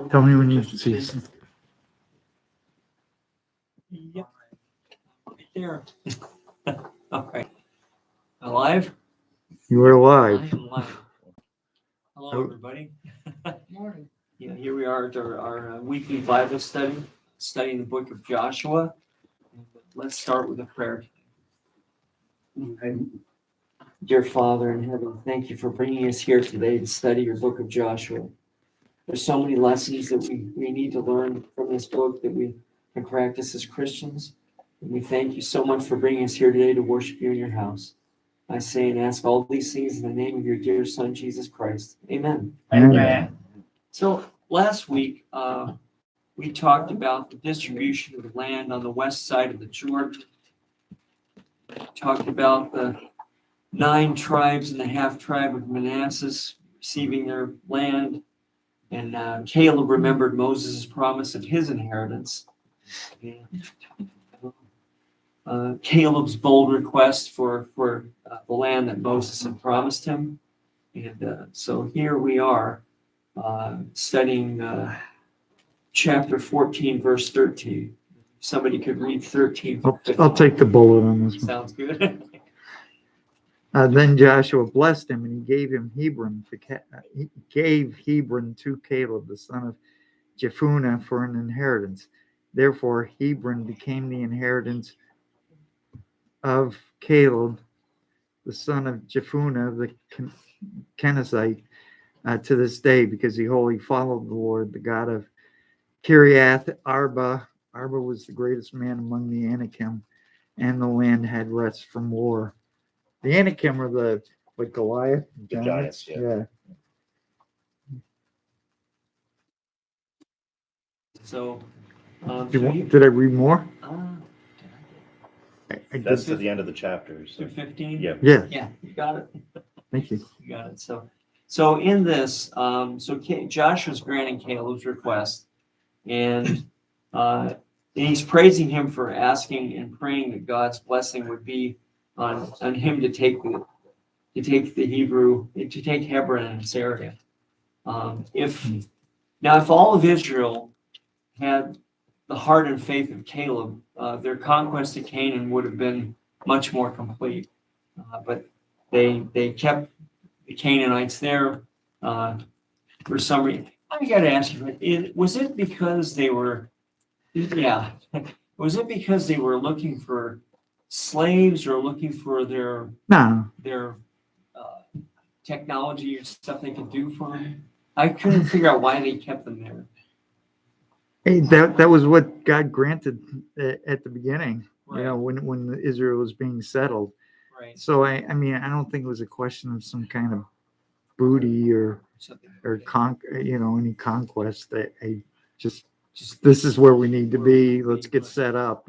Tell me when you see some. Yep. Right there. All right. Alive? You were alive. I am live. Hello, everybody. Morning. Yeah, here we are at our weekly Bible study, studying the book of Joshua. Let's start with a prayer. Dear Father in heaven, thank you for bringing us here today to study your book of Joshua. There's so many lessons that we need to learn from this book that we can practice as Christians. And we thank you so much for bringing us here today to worship you in your house. I say and ask all these things in the name of your dear Son, Jesus Christ. Amen. Amen. So last week, we talked about the distribution of the land on the west side of the Jordan. Talked about the 9 tribes and the half tribe of Manasseh receiving their land. And Caleb remembered Moses' promise of his inheritance. And, Caleb's bold request for the land that Moses had promised him. And so here we are studying chapter 14, verse 13. Somebody could read 13. I'll take the bullet on this one. Sounds good. Then Joshua blessed him, and he gave Hebron to Caleb, the son of Jephunneh, for an inheritance. Therefore, Hebron became the inheritance of Caleb, the son of Jephunneh, the Kenizzite, to this day, because he wholly followed the Lord, the God of Kiriath Arba. Arba was the greatest man among the Anakim, and the land had rest from war. The Anakim are the Goliath giants, yeah. So, Did I read more? That's to the end of the chapter. So. 15? Yeah. Yeah, you got it. Thank you. You got it. So in this, Joshua's granting Caleb's request, and he's praising him for asking and praying that God's blessing would be on him to take Hebron and its area. If all of Israel had the heart and faith of Caleb, their conquest of Canaan would have been much more complete. But they kept the Canaanites there for some reason. I got to ask you, was it because they were looking for slaves or looking for their technology or stuff they could do for them? I couldn't figure out why they kept them there. Hey, that was what God granted at the beginning, Right. when Israel was being settled. Right. So I don't think it was a question of some kind of booty or any conquest. I just this is where we need to be. Let's get set up,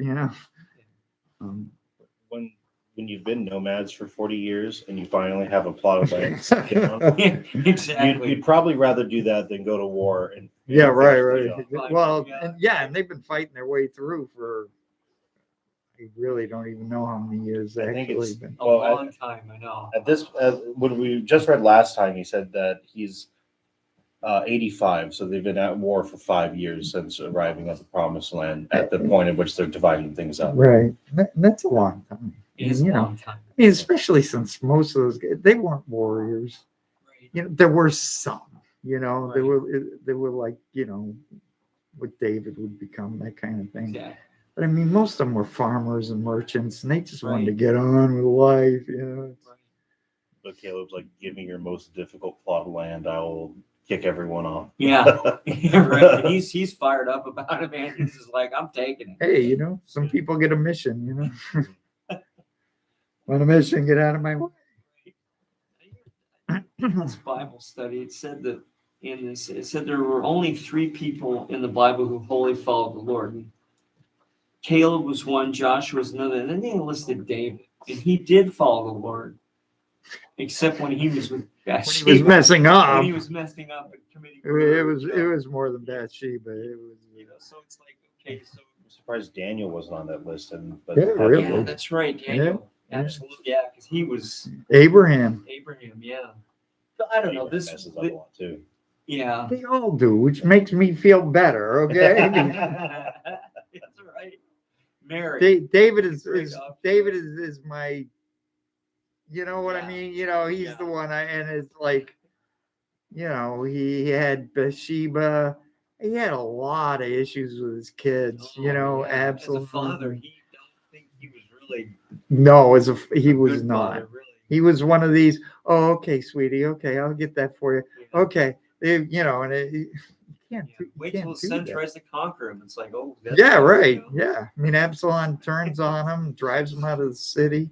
When you've been nomads for 40 years and you finally have a plot of land, Exactly. you'd probably rather do that than go to war. And right. Well, and they've been fighting their way through for. I really don't even know how many years actually. A long time, I know. At this, when we just read last time, he said that he's 85, so they've been at war for 5 years since arriving at the Promised Land. At the point at which they're dividing things up, right? That's a long time. It is a long time. Especially since most of those guys, they weren't warriors. Right. There were some. They Right. were like what David would become, that kind of thing. Exactly. But most of them were farmers and merchants, and they just wanted to Right. get on with life, But Caleb's like, give me your most difficult plot of land, I will kick everyone off. Yeah. Right. He's fired up about it, man. He's just like, I'm taking it. Hey, some people get a mission, On a mission, get out of my way. This Bible study, it said that there were only 3 people in the Bible who wholly followed the Lord. And Caleb was one, Joshua was another, and then they listed David, and he did follow the Lord, except when he was with Bathsheba. When he was messing up. When he was messing up and committing It was more than Bathsheba. It was. So it's like, okay, so I'm surprised Daniel wasn't on that list. But really? yeah, that's right, Daniel. Yeah. Absolutely, yeah, because he was Abraham. yeah. So I don't know. Messes up a lot too. Yeah. They all do, which makes me feel better. Okay. That's right. Mary. David Great is option. David is my, you know what I Yeah. mean? You know, he's Yeah. the one and it's like, you know, he had Bathsheba. He had a lot of issues with his kids, you Oh, know, yeah. absolutely. As a father, he don't think he was really No, he a was good not. father, really. He was one of these, oh, okay, sweetie, okay, I'll get that for you. Yeah. Okay. You know, and you can't, Yeah. you Wait till can't his do son that. tries to conquer him. It's like, oh, that's Yeah, bad, right. you know? Yeah. I mean, Absalom turns on him, drives him out of the city.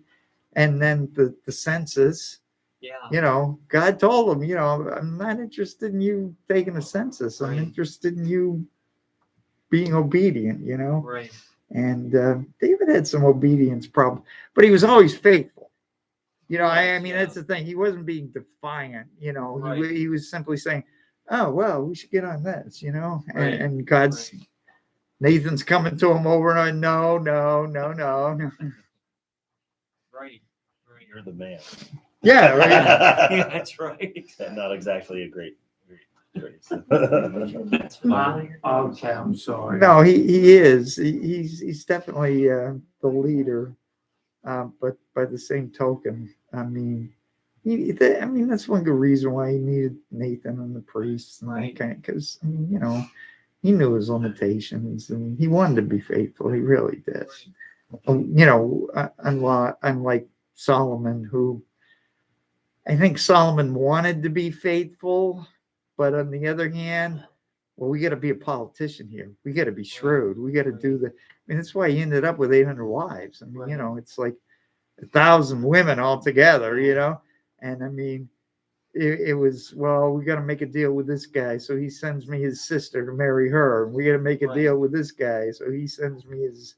And then the census, Yeah. you know, God told him, you know, I'm not interested in you taking a census. I'm Right. interested in you being obedient, you know. Right. And David had some obedience problems, but he was always faithful. You know, I mean, Yeah. that's the thing. He wasn't being defiant. You know, Right. he was simply saying, "Oh, well, we should get on this." You know, Right. and God's Right. Nathan's coming to him over and over. No, no, no, no, no. Right. Right. You're the man. Yeah, right. Yeah, that's right. Not exactly a great choice. That's fine. Okay, I'm sorry. No, he is. He's definitely the leader. But by the same token, I mean, I mean that's one good reason why he needed Nathan and the priests and Right. that kind. Because I mean, you know, he knew his limitations and he wanted to be faithful. He really did. You know, unlike Solomon, who I think Solomon wanted to be faithful, but on the other hand, well, we got to be a politician here. We got to be shrewd. We got to do the. I mean, that's why he ended up with 800 wives. I mean, you know, it's like 1,000 women altogether, you know, and I mean, it was, well, we got to make a deal with this guy, so he sends me his sister to marry her, and we got to make a Right. deal with this guy, so he sends me his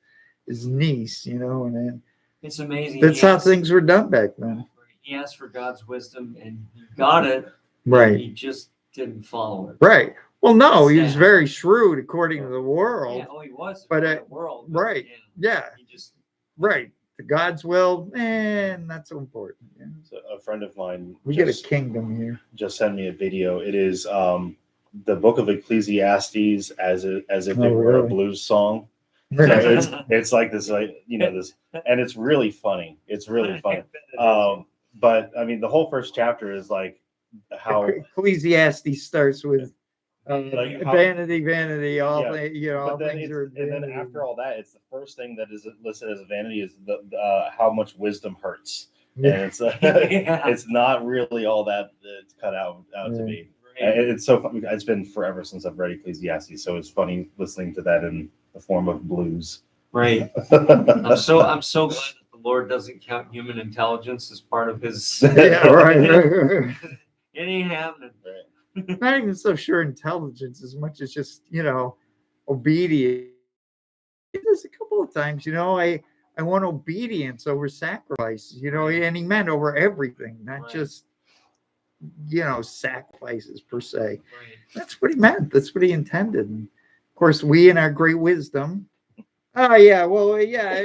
niece, you know, and then It's amazing. that's He how asked- things were done back then. He asked for God's wisdom and he got it. Right. He just didn't follow it. Right. Well, no, he was Sad. very shrewd according to the world. Yeah, oh, he was. But, in the world. but, right. Yeah. He just. Right. To God's will, not so important. Yeah. So a friend of mine We get a kingdom here. just sent me a video. It is the book of Ecclesiastes as if it Oh, were a really? blues song. So it's like this, like, you know, this, and it's really funny. It's really funny. But I mean, the whole first chapter is like how Ecclesiastes starts with Like how- vanity, all Yeah, you know, all but then things it's, are and then vanity. after all that, it's the first thing that is listed as vanity is the how much wisdom hurts, Yeah. and it's Yeah. it's not really all that it's cut out to Yeah. be. Right. It's so funny. It's been forever since I've read Ecclesiastes, so it's funny listening to that in the form of blues. Right. I'm so glad that the Lord doesn't count human intelligence as part of his. Yeah, right. It ain't happening. Not even so sure intelligence as much as just, you know, obedience. There's a couple of times, you know, I want obedience over sacrifice, you know, Right. and he meant over everything, not Right. just, you know, sacrifices per se. Right. That's what he meant. That's what he intended. And of course, we in our great wisdom, oh yeah, well, yeah,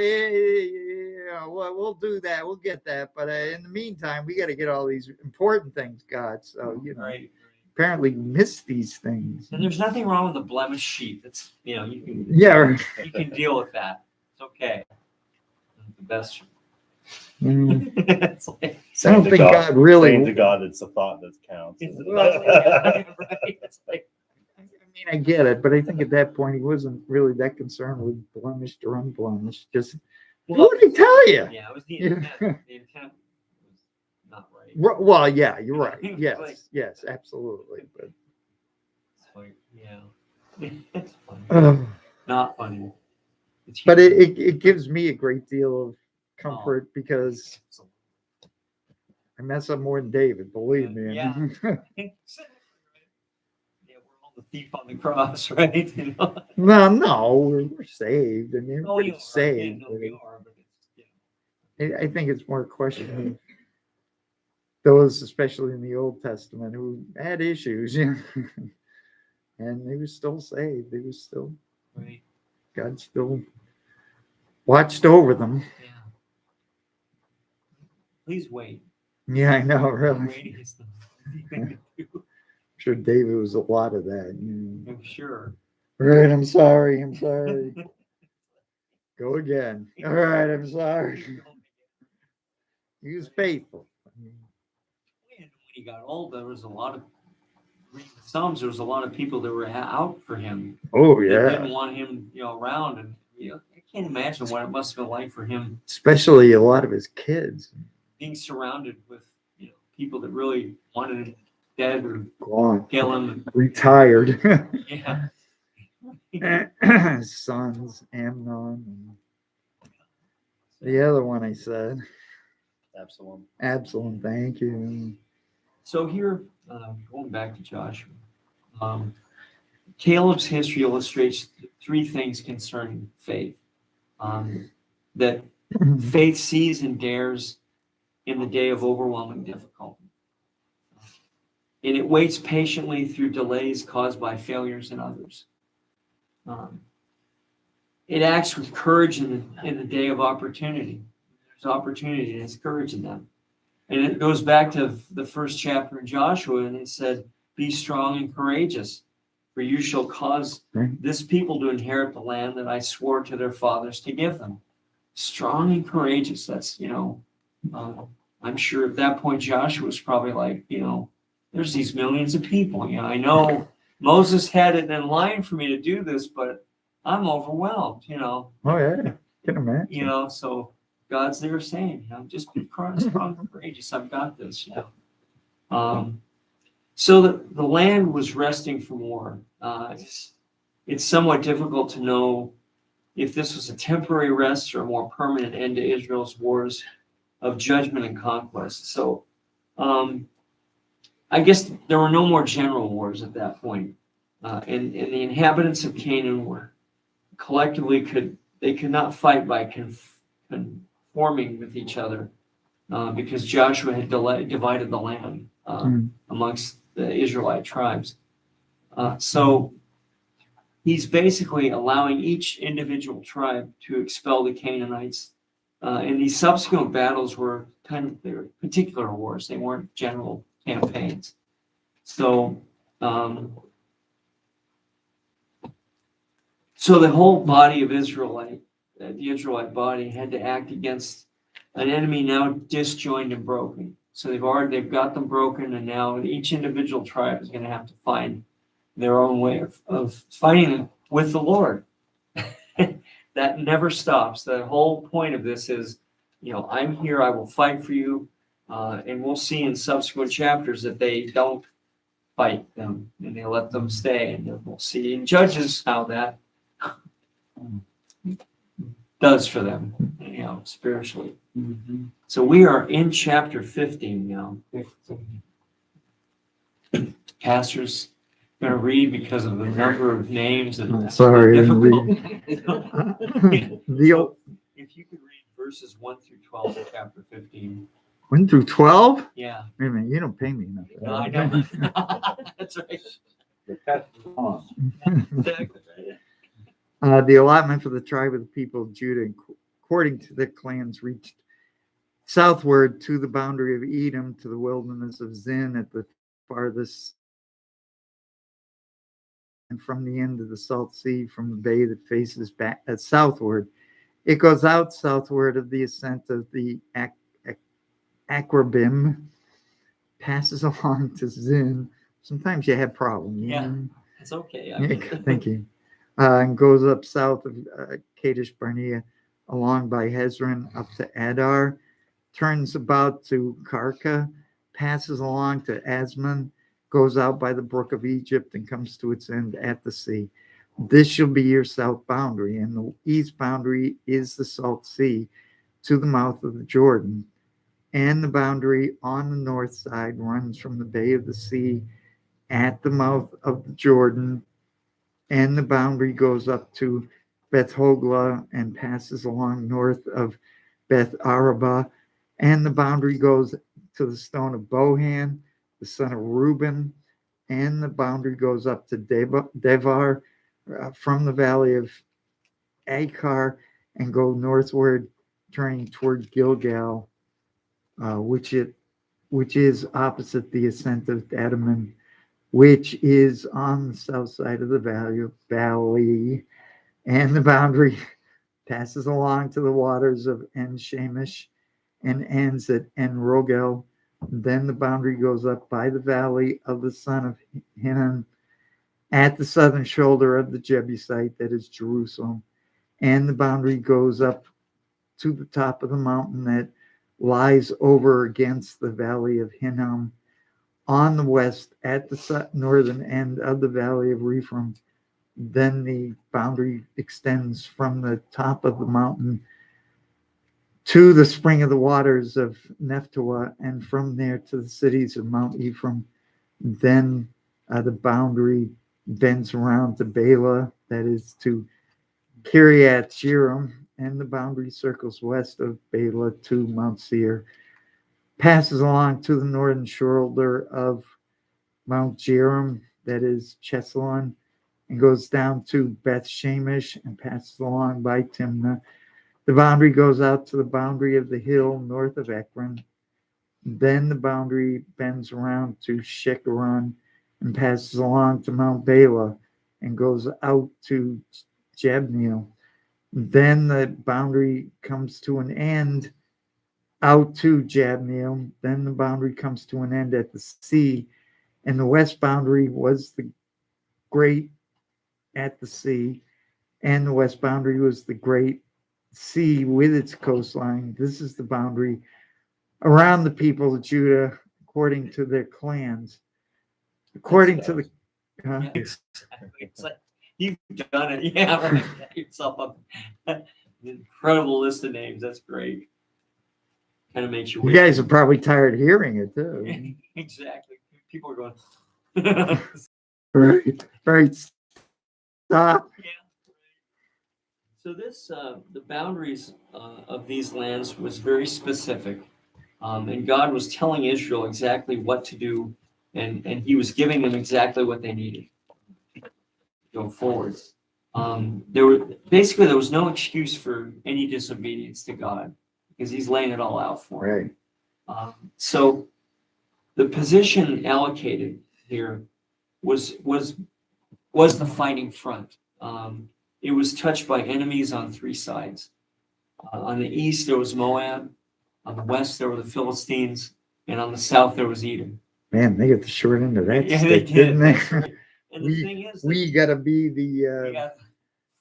we'll do that. We'll get that. But in the meantime, we got to get all these important things, God. So, you know, Right. apparently miss these things. And there's nothing wrong with the blemish sheet. That's, you know, you can Yeah. you can deal with that. It's okay. The best. Mm. It's like, I don't Saying to think God saying to really. God, it's the thought that counts. it's, isn't well, it? yeah, right. It's like, I mean, I get it, but I think at that point he wasn't really that concerned with blemished or unblemished. Just well, what did he tell you? yeah, it was the Yeah. intent. The intent was not right. Well, yeah, you're right. It's Yes, like- yes, absolutely. But It's like, yeah. It's funny. uh, Not funny. It's but human. it gives me a great deal of comfort because I mess up more than David. Believe me. Yeah. Exactly right. Yeah, we're all the thief on the cross, right? You know? No, we're saved. I mean, Oh, we're you are. saved. Yeah, no, we are, but it's, yeah. I think it's more a question of those, especially in the Old Testament, who had issues, you know, and they were still saved. They were still, Right. God still watched over them. Yeah. Please wait. Yeah, I know, really. Waiting is the easy thing to do. sure David was a lot of that. You know. I'm sure. All right, I'm sorry. I'm sorry. Go again. All right, I'm sorry. He was faithful. When he got old, there was a lot of reading the Psalms. There was a lot of people that were out for him. Oh They yeah, didn't want him, around, and I can't imagine what it must have been like for him especially a lot of his kids being surrounded with, people that really wanted him dead or gone, kill him. retired. Yeah. His sons, Amnon, and the other one I said, Absalom. Absalom. Thank you. So here, going back to Joshua, Caleb's history illustrates three things concerning faith. That faith sees and dares in the day of overwhelming difficulty. And it waits patiently through delays caused by failures in others. It acts with courage in the day of opportunity. There's opportunity and it's courage in them. And it goes back to the first chapter in Joshua, and it said, "Be strong and courageous, for you shall cause this people to inherit the land that I swore to their fathers to give them." Strong and courageous. That's, I'm sure at that point Joshua was probably like, there's these millions of people. I know Moses had it in line for me to do this, but I'm overwhelmed, Oh yeah, can imagine. so God's there saying, just be strong and courageous. I've got this, So the land was resting from war. It's somewhat difficult to know if this was a temporary rest or a more permanent end to Israel's wars of judgment and conquest. So I guess there were no more general wars at that point. And the inhabitants of Canaan were collectively could not fight by conforming with each other because Joshua had divided the land amongst the Israelite tribes. So he's basically allowing each individual tribe to expel the Canaanites. And these subsequent battles were they were particular wars. They weren't general campaigns. So, so the whole body of the Israelite body had to act against an enemy now disjoined and broken. So they've got them broken, and now each individual tribe is going to have to find their own way of fighting with the Lord. That never stops. The whole point of this is, I'm here, I will fight for you. And we'll see in subsequent chapters that they don't fight them and they let them stay. And we'll see in Judges how that does for them, spiritually. Mm-hmm. So we are in chapter 15 now. Pastor's going to read because of the number of names. And sorry, if you could read verses 1 through 12 in chapter 15. 1 through 12? Yeah. Wait a minute, you don't pay me enough. No, I know. That's right. Exactly. The allotment for the tribe of the people of Judah, according to the clans, reached southward to the boundary of Edom, to the wilderness of Zin at the farthest, and from the end of the Salt Sea, from the bay that faces back southward. It goes out southward of the ascent of the Akrabim, passes along to Zin. Sometimes you have problems. Yeah, it's okay. Thank you. And goes up south of Kadesh Barnea, along by Hezron, up to Adar, turns about to Karka, passes along to Asman, goes out by the brook of Egypt, and comes to its end at the sea. This shall be your south boundary, and the east boundary is the Salt Sea to the mouth of the Jordan. And the boundary on the north side runs from the Bay of the Sea at the mouth of the Jordan, and the boundary goes up to Beth Hogla and passes along north of Beth Araba, and the boundary goes to the stone of Bohan, the son of Reuben, and the boundary goes up to Devar from the valley of Akar and go northward, turning toward Gilgal, which is opposite the ascent of Adamim which is on the south side of the valley, and the boundary passes along to the waters of En Shamish and ends at En Rogel. Then the boundary goes up by the valley of the son of Hinnom at the southern shoulder of the Jebusite, that is Jerusalem. And the boundary goes up to the top of the mountain that lies over against the valley of Hinnom on the west at the northern end of the valley of Rephaim. Then the boundary extends from the top of the mountain to the spring of the waters of Nephtoah, and from there to the cities of Mount Ephraim. Then the boundary bends around to Bela, that is to Kiriath Jearim, and the boundary circles west of Bela to Mount Seir, passes along to the northern shoulder of Mount Jearim, that is Chesalon, and goes down to Beth Shemesh and passes along by Timnah. The boundary goes out to the boundary of the hill north of Ekron. Then the boundary bends around to Shekaron and passes along to Mount Bela and goes out to Jabneel. Then the boundary comes to an end out to Jabneel. Then the boundary comes to an end at the sea, and the west boundary was the great at the sea, and the west boundary was the great sea with its coastline. This is the boundary around the people of Judah according to their clans. According to the It's like, you've done it. Yeah, right. Get yourself up. An incredible list of names. That's great. Kind of makes you you guys are probably tired of hearing it too. Exactly. People are going, Right. Stop. yeah. So this, the boundaries of these lands was very specific. And God was telling Israel exactly what to do, and he was giving them exactly what they needed to go forward. There was no excuse for any disobedience to God because he's laying it all out for them. Right. So the position allocated here was the fighting front. It was touched by enemies on three sides. On the east, there was Moab. On the west, there were the Philistines. And on the south, there was Edom. Man, they got the short end of that Yeah, stick, they did. didn't they? That's right. And the thing is, We got to be the. you got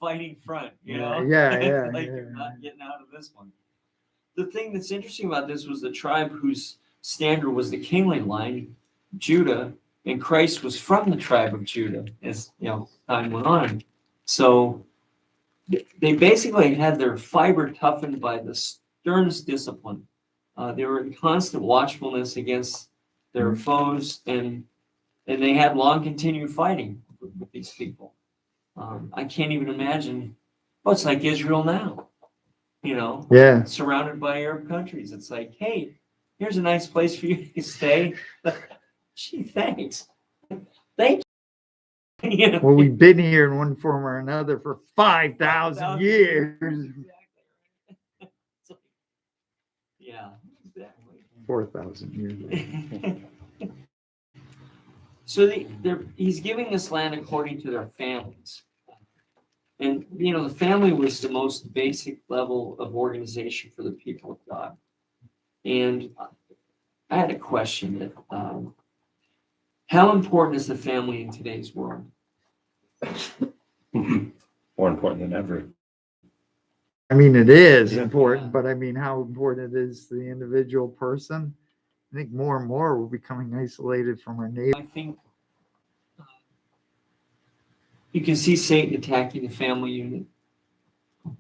fighting front, you know? Yeah. Like you're not getting out of this one. The thing that's interesting about this was the tribe whose standard was the kingly line, Judah, and Christ was from the tribe of Judah, as time went on. So they basically had their fiber toughened by the sternest discipline. They were in constant watchfulness against their foes, and they had long continued fighting with these people. I can't even imagine. Well, it's like Israel now, Yeah. surrounded by Arab countries. It's like, hey, here's a nice place for you to stay. Gee, thanks. Thank you. Well, we've been here in one form or another for 5,000 years. Yeah, exactly. 4,000 years. So he's giving this land according to their families. And, the family was the most basic level of organization for the people of God. And I had a question that, how important is the family in today's world? More important than ever. I mean, it is Yeah. important, but I mean, how important it is to the individual person. I think more and more we're becoming isolated from our neighbors. I think you can see Satan attacking the family unit.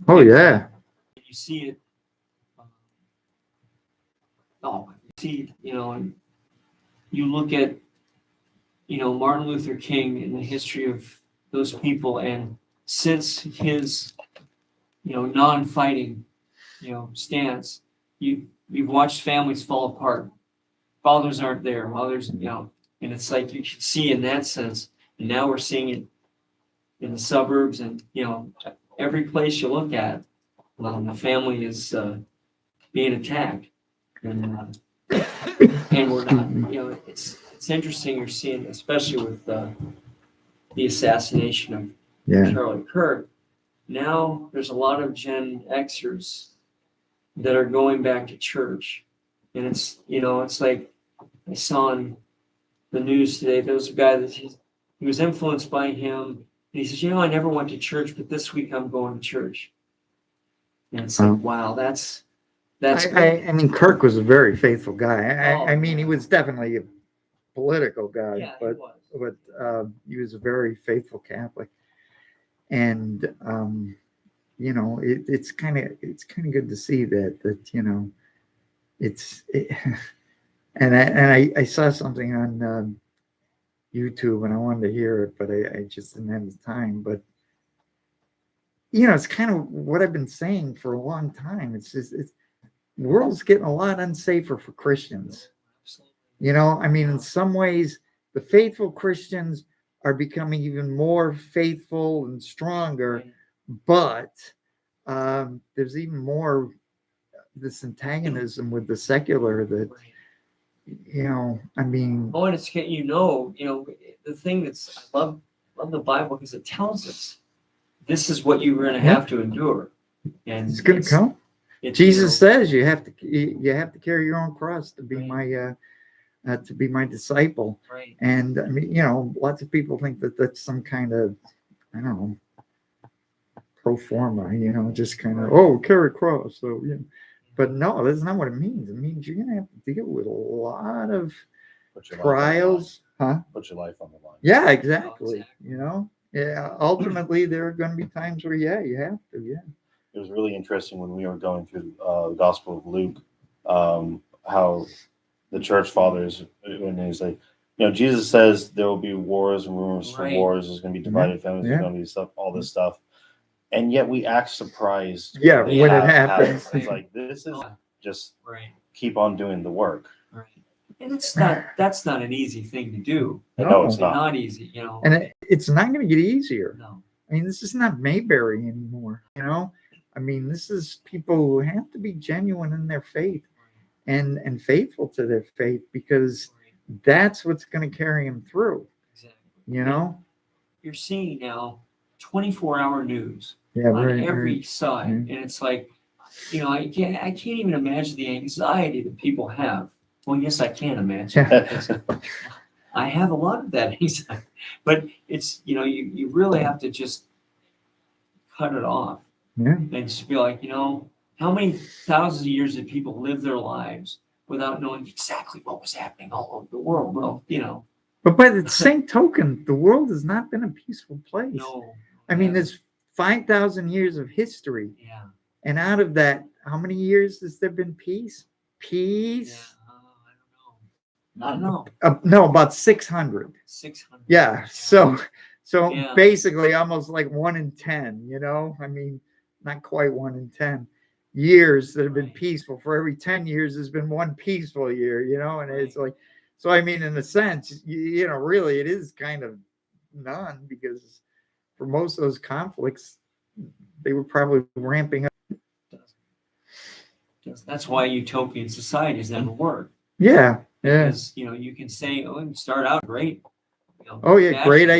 Oh, yeah. You see it. You see, and you look at, Martin Luther King and the history of those people, and since his, non-fighting, stance, you've watched families fall apart. Fathers aren't there, mothers, and it's like you can see in that sense. And now we're seeing it in the suburbs, and every place you look at, the family is being attacked, and we're not. it's interesting you're seeing, especially with the assassination of Yeah. Charlie Kirk. Now there's a lot of Gen Xers that are going back to church, and it's like I saw on the news today. There was a guy that he was influenced by him, and he says, I never went to church, but this week I'm going to church. And it's like, wow, that's I mean, Kirk was a very faithful guy. Oh, I mean, he was definitely a political guy, yeah, he but was. he was a very faithful Catholic, and it's kind of good to see that and I saw something on YouTube and I wanted to hear it, but I just didn't have the time. But it's kind of what I've been saying for a long time. The world's getting a lot unsafer for Christians. I mean, in some ways, the faithful Christians are becoming even more faithful and stronger, but there's even more this antagonism with the secular that, I mean. Oh, and it's the thing that's I love the Bible because it tells us this is what you're going to have to endure, and It's going to come. Jesus says you have to carry your own cross to be my disciple. Right. And I mean, lots of people think that that's some kind of, I don't know, pro forma, just kind of, carry a cross. So, but no, that's not what it means. It means you're going to have to deal with a lot of trials. Huh? Put your life on the line. Yeah, exactly. Yeah, ultimately there are going to be times where, you have to, It was really interesting when we were going through the Gospel of Luke, how the church fathers, when he's like, Jesus says there will be wars and rumors for wars. There's going to be divided families. There's going to be stuff, all this stuff, and yet we act surprised. Yeah, when it happens. It's like this is just keep on doing the work. Right. And that's not an easy thing to do. No, it's not. Not easy, And it's not going to get easier. No. I mean, this is not Mayberry anymore. I mean, this is people who have to be genuine in their faith and faithful to their faith, because that's what's going to carry them through. Exactly. You're seeing now 24-hour news on every side, and it's like, I can't even imagine the anxiety that people have. Well, yes, I can imagine. I have a lot of that anxiety, but it's you really have to just cut it off. Yeah. And just be like, how many thousands of years did people live their lives without knowing exactly what was happening all over the world? Well, But by the same token, the world has not been a peaceful place. No. I mean, there's 5,000 years of history. Yeah. And out of that, how many years has there been peace? Peace? Yeah. I don't know. No, about 600. 600. Yeah. So Yeah. basically almost like 1 in 10, I mean, not quite 1 in 10 years that have been peaceful. For every 10 years, there's been one peaceful year, and it's like, so I mean, in a sense, really it is kind of none, because for most of those conflicts, they were probably ramping up. That's why utopian societies never work. Yeah. Because, you can say, you start out great. Oh, yeah, great